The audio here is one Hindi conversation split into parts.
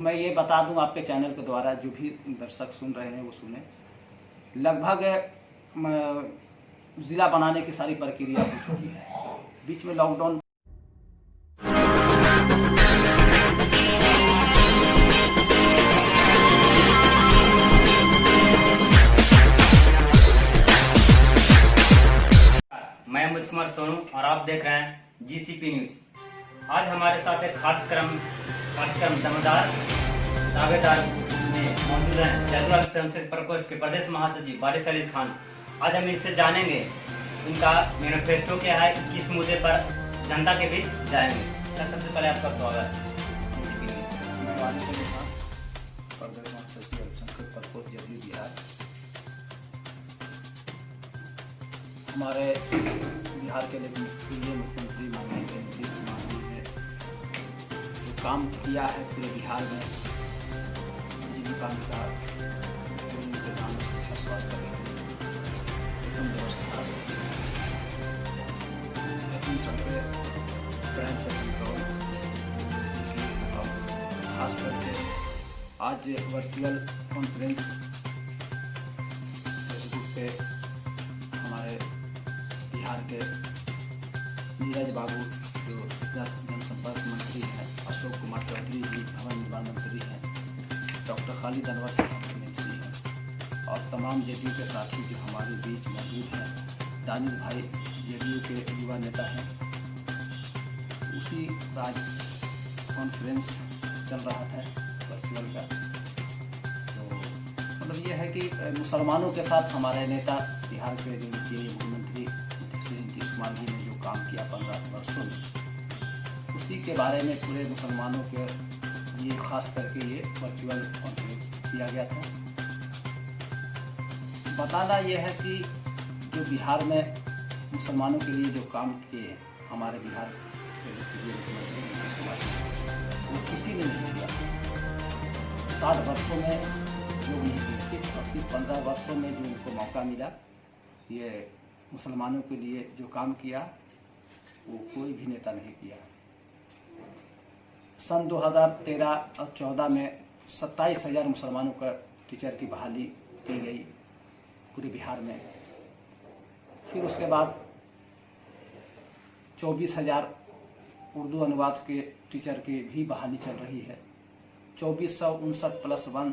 मैं ये बता दूं आपके चैनल के द्वारा, जो भी दर्शक सुन रहे हैं वो सुने। लगभग ज़िला बनाने की सारी प्रक्रिया हो चुकी है। बीच में लॉकडाउन मैं मुझ कुमार सोनू और आप देख रहे हैं जीसीपी न्यूज। आज हमारे साथ एक कार्यक्रम दमदार दावेदार में मौजूद हैं जदुआल स्वयंसेवक प्रकोष्ठ के प्रदेश महासचिव वारिस अली खान। आज हम इससे जानेंगे उनका मैनिफेस्टो क्या है, किस मुद्दे पर जनता के बीच जाएंगे। सबसे पहले आपका स्वागत। मैं वारिस अली खान, प्रदेश महासचिव स्वयंसेवक प्रकोष्ठ जदयू बिहार। हमारे बिहार के लिए मुख्यमंत्री माननीय श्री नीतीश कुमार जी ने जो काम किया है पूरे बिहार में, जीविका विकास, शिक्षा, स्वास्थ्य, उत्तम व्यवस्था, सड़कें, क्राइम पर कंट्रोल, खास करके आज वर्चुअल कॉन्फ्रेंस फेसबुक पे हमारे बिहार के नीरज बाबू जो जनसंपर्क मंत्री हैं, अशोक कुमार चौधरी जी भवन निर्माण मंत्री हैं, डॉक्टर खालिद अनवर साहब एमसी हैं और तमाम जेडीयू के साथी जो हमारे बीच मौजूद हैं, दानिश भाई जेडीयू के युवा नेता हैं। उसी आज कॉन्फ्रेंस चल रहा था वर्चुअल का। तो मतलब ये है कि मुसलमानों के साथ हमारे नेता बिहार के जो मुख्यमंत्री नीतीश कुमार जी ने जो काम किया 15 वर्षों में, उसी के बारे में पूरे मुसलमानों के लिए खास करके ये वर्चुअल कॉन्फ्रेंस किया गया था। बताना यह है कि जो बिहार में मुसलमानों के लिए जो काम किए हमारे बिहार के मुख्यमंत्री नीतीश कुमार जी, वो किसी ने नहीं किया। 60 वर्षों में जो नहीं किया, सिर्फ 15 वर्षों में जो उनको मौका मिला, ये मुसलमानों के लिए जो काम किया वो कोई भी नेता नहीं किया। सन 2013 और 14 में 27,000 मुसलमानों का टीचर की बहाली की गई पूरे बिहार में। फिर उसके बाद 24,000 उर्दू अनुवाद के टीचर की भी बहाली चल रही है। 2459+1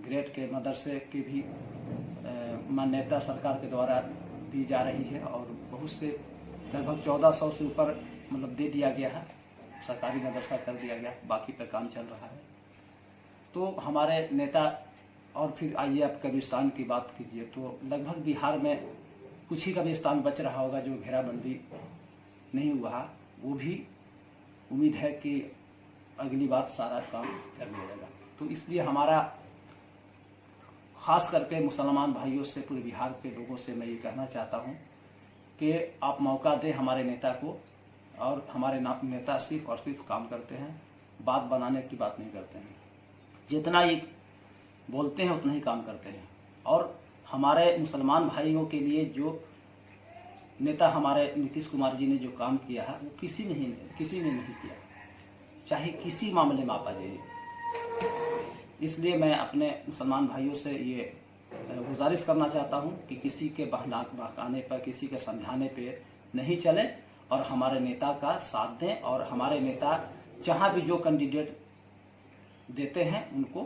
ग्रेड के मदरसे की भी मान्यता सरकार के द्वारा दी जा रही है और बहुत से लगभग 1400 से ऊपर मतलब दे दिया गया है, सरकारी मदरसा कर दिया गया, बाकी पे काम चल रहा है। तो हमारे नेता, और फिर आइए आप कब्रिस्तान की बात कीजिए, तो लगभग बिहार में कुछ ही कब्रिस्तान बच रहा होगा जो घेराबंदी नहीं हुआ। वो भी उम्मीद है कि अगली बार सारा काम कर लिया जाएगा। तो इसलिए हमारा खास करके मुसलमान भाइयों से, पूरे बिहार के लोगों से मैं ये कहना चाहता हूँ कि आप मौका दें हमारे नेता को। और हमारे नेता सिर्फ और सिर्फ काम करते हैं, बात बनाने की बात नहीं करते हैं। जितना ये बोलते हैं उतना ही काम करते हैं। और हमारे मुसलमान भाइयों के लिए जो नेता हमारे नीतीश कुमार जी ने जो काम किया है वो किसी ने नहीं किया, चाहे किसी मामले में आप आ जाइए। इसलिए मैं अपने मुसलमान भाइयों से ये गुजारिश करना चाहता हूँ कि किसी के बहकाने पर, किसी के समझाने पे नहीं चले और हमारे नेता का साथ दें। और हमारे नेता जहाँ भी जो कैंडिडेट देते हैं उनको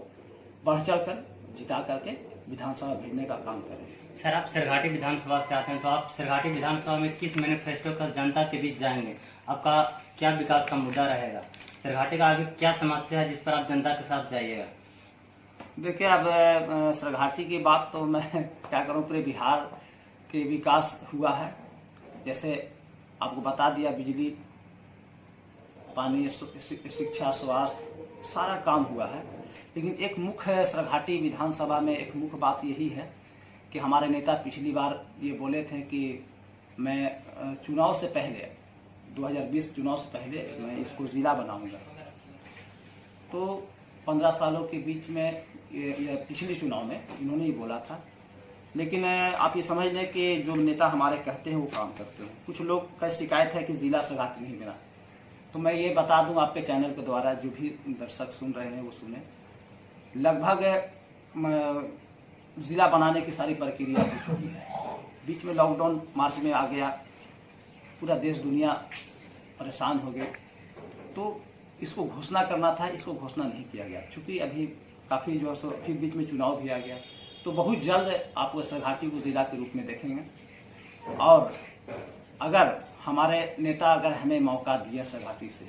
बढ़ चढ़ कर जिता करके विधानसभा भेजने का काम करें। सर, आप सरघाटी विधानसभा से आते हैं, तो आप सरघाटी विधानसभा में किस मैनिफेस्टो कर जनता के बीच जाएंगे? आपका क्या विकास का मुद्दा रहेगा? सरघाटी का आगे क्या समस्या है जिस पर आप जनता के साथ जाइएगा? देखिए, अब सरघाटी की बात तो मैं क्या करूं, पूरे बिहार के विकास हुआ है। जैसे आपको बता दिया, बिजली, पानी, शिक्षा, स्वास्थ्य, सारा काम हुआ है। लेकिन एक मुख्य सरघाटी विधानसभा में एक मुख्य बात यही है कि हमारे नेता पिछली बार ये बोले थे कि मैं चुनाव से पहले, 2020 चुनाव से पहले मैं इसको ज़िला बनाऊंगा। तो 15 सालों के बीच में ये पिछले चुनाव में इन्होंने ही बोला था। लेकिन आप ये समझ लें कि जो नेता हमारे कहते हैं वो काम करते हैं। कुछ लोग का शिकायत है कि ज़िला सरघाटी नहीं बना, तो मैं ये बता दूं आपके चैनल के द्वारा, जो भी दर्शक सुन रहे हैं वो सुने, लगभग जिला बनाने की सारी प्रक्रिया हो चुकी है। बीच में लॉकडाउन मार्च में आ गया, पूरा देश दुनिया परेशान हो गए, तो इसको घोषणा करना था, इसको घोषणा नहीं किया गया, क्योंकि अभी काफ़ी जो है फिर बीच में चुनाव भी आ गया। तो बहुत जल्द आपको सरघाटी को जिला के रूप में देखेंगे। और अगर हमारे नेता अगर हमें मौका दिया सरघाटी से,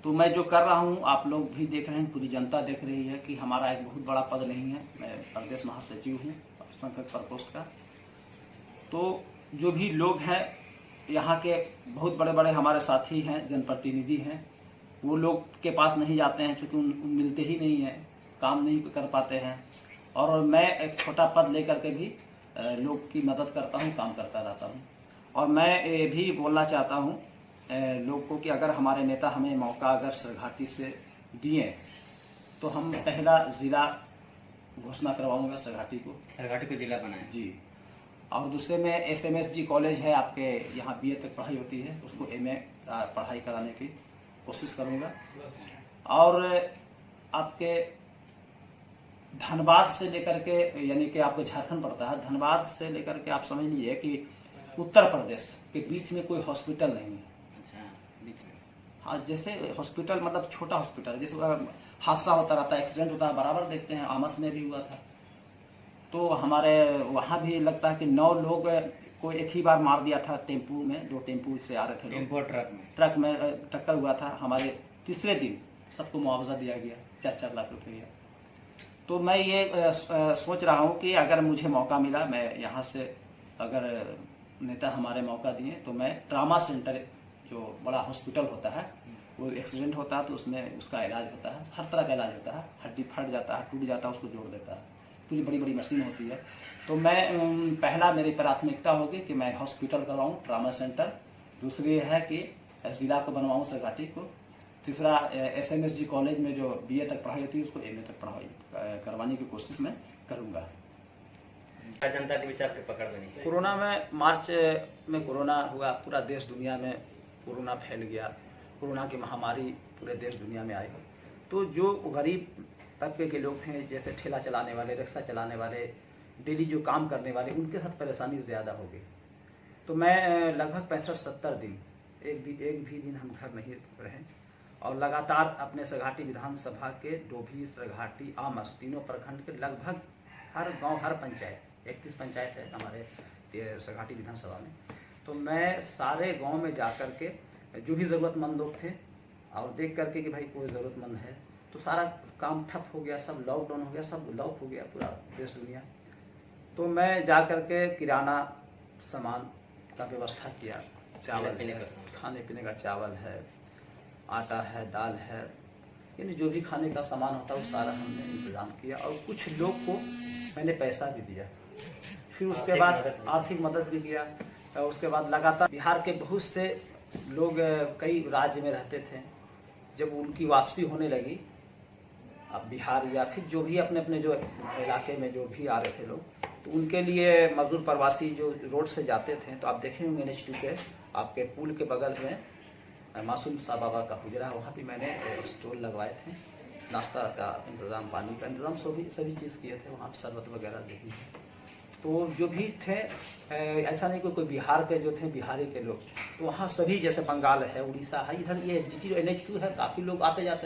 तो मैं जो कर रहा हूँ आप लोग भी देख रहे हैं, पूरी जनता देख रही है कि हमारा एक बहुत बड़ा पद नहीं है। मैं प्रदेश महासचिव हूँ संसद प्रकोष्ठ का। तो जो भी लोग हैं यहाँ के, बहुत बड़े बड़े हमारे साथी हैं, जनप्रतिनिधि हैं, वो लोग के पास नहीं जाते हैं, क्योंकि उन मिलते ही नहीं हैं, काम नहीं कर पाते हैं। और मैं एक छोटा पद लेकर के भी लोग की मदद करता हूँ, काम करता रहता हूँ। और मैं ये भी बोलना चाहता हूँ लोग को कि अगर हमारे नेता हमें मौका अगर सरघाटी से दिए, तो हम पहला जिला घोषणा करवाऊंगा सरघाटी को जिला बनाए जी। और दूसरे में SMSG कॉलेज है आपके यहाँ, BA तक पढ़ाई होती है, उसको MA पढ़ाई कराने की कोशिश करूँगा। और आपके धनबाद से लेकर के, यानी कि आपको झारखंड पड़ता है, धनबाद से लेकर के आप समझ लीजिए कि उत्तर प्रदेश के बीच में कोई हॉस्पिटल नहीं है। अच्छा, बीच में, हाँ, जैसे हॉस्पिटल मतलब छोटा हॉस्पिटल, जैसे हादसा होता रहता है, एक्सीडेंट होता है, बराबर देखते हैं, आमस में भी हुआ था। तो हमारे वहाँ भी लगता है कि 9 लोग को एक ही बार मार दिया था टेम्पू में, 2 टेम्पू से आ रहे थे लोग, ट्रक में टक्कर हुआ था। हमारे तीसरे दिन सबको मुआवजा दिया गया 4-4 लाख रुपये। तो मैं ये सोच रहा हूँ कि अगर मुझे मौका मिला, मैं यहाँ से अगर नेता हमारे मौका दिए, तो मैं ट्रामा सेंटर, जो बड़ा हॉस्पिटल होता है, वो एक्सीडेंट होता है तो उसमें उसका इलाज होता है, हर तरह का इलाज होता है, हड्डी फट जाता है, टूट जाता है, उसको जोड़ देता है, पूरी बड़ी बड़ी मशीन होती है। तो मैं पहला मेरी प्राथमिकता होगी कि मैं हॉस्पिटल करवाऊँ, ट्रामा सेंटर। दूसरी है कि जिला को बनवाऊँ सरघाटी को। तीसरा SMSG कॉलेज में जो BA तक पढ़ाई होती है, उसको MA तक पढ़ाई करवाने की कोशिश मैं करूँगा। जनता के बीच आपके पकड़ बनी। कोरोना में, मार्च में कोरोना हुआ, पूरा देश दुनिया में कोरोना फैल गया, कोरोना की महामारी पूरे देश दुनिया में आई। तो जो गरीब तबके के लोग थे, जैसे ठेला चलाने वाले, रिक्शा चलाने वाले, डेली जो काम करने वाले, उनके साथ परेशानी ज़्यादा हो गई। तो मैं लगभग 65-70 दिन, एक भी दिन हम घर नहीं रहे, और लगातार अपने सरघाटी विधानसभा के डोभी, सरघाटी, आमस, तीनों प्रखंड के लगभग हर गांव, हर पंचायत, 31 पंचायत है हमारे सरघाटी विधानसभा में। तो मैं सारे गांव में जाकर के जो भी ज़रूरतमंद लोग थे, और देख करके कि भाई कोई ज़रूरतमंद है, तो सारा काम ठप हो गया, सब लॉकडाउन हो गया, सब लॉक हो गया पूरा देश दुनिया। तो मैं जा करके किराना सामान का व्यवस्था किया, चावल है, खाने पीने का चावल है, आटा है, दाल है, यानी जो भी खाने का सामान होता है वो सारा हमने इंतज़ाम किया। और कुछ लोग को मैंने पैसा भी दिया, फिर उसके बाद आर्थिक मदद भी किया। और उसके बाद लगातार बिहार के बहुत से लोग कई राज्य में रहते थे, जब उनकी वापसी होने लगी, अब बिहार या फिर जो भी अपने अपने जो इलाके में जो भी आ रहे थे लोग, तो उनके लिए मजदूर प्रवासी जो रोड से जाते थे, तो आप देखे होंगे NH2 के आपके पुल के बगल में मासूम सा बाबा का हुजरा, वहाँ भी मैंने स्टॉल लगवाए थे, नाश्ता का इंतज़ाम, पानी का इंतज़ाम, सभी चीज़ किए थे, वहाँ शरबत वगैरह देखी। तो जो भी थे, ऐसा नहीं कोई बिहार के जो थे, बिहारी के लोग, तो वहाँ सभी, जैसे बंगाल है, उड़ीसा है, इधर ये NH2 है, काफ़ी लोग आते जाते